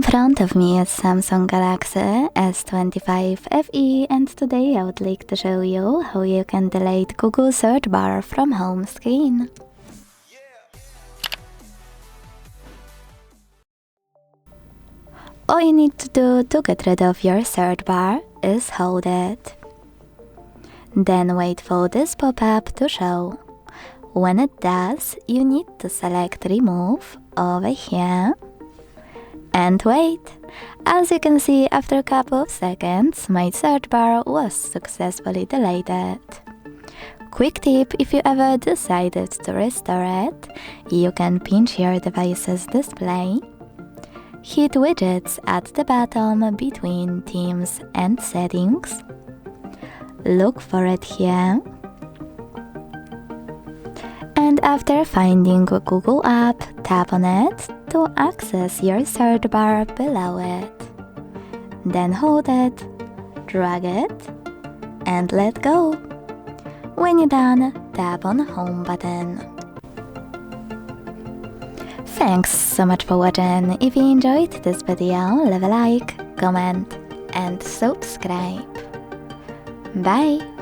front of me is Samsung Galaxy S25 FE, and today I would like to show you how you can delete Google search bar from home screen. All you need to do to get rid of your search bar is hold it. Then wait for this pop-up to show. When it does, you need to select remove over here and wait. As you can see, after a couple of seconds, my search bar was successfully deleted. Quick tip: if you ever decided to restore it, you can pinch your device's display, hit widgets at the bottom between themes and settings, look for it here, and after finding a Google app, tap on it to access your search bar below it. Then hold it, drag it, and let go. When you're done, tap on home button. Thanks so much for watching. If you enjoyed this video, leave a like, comment, and subscribe. Bye!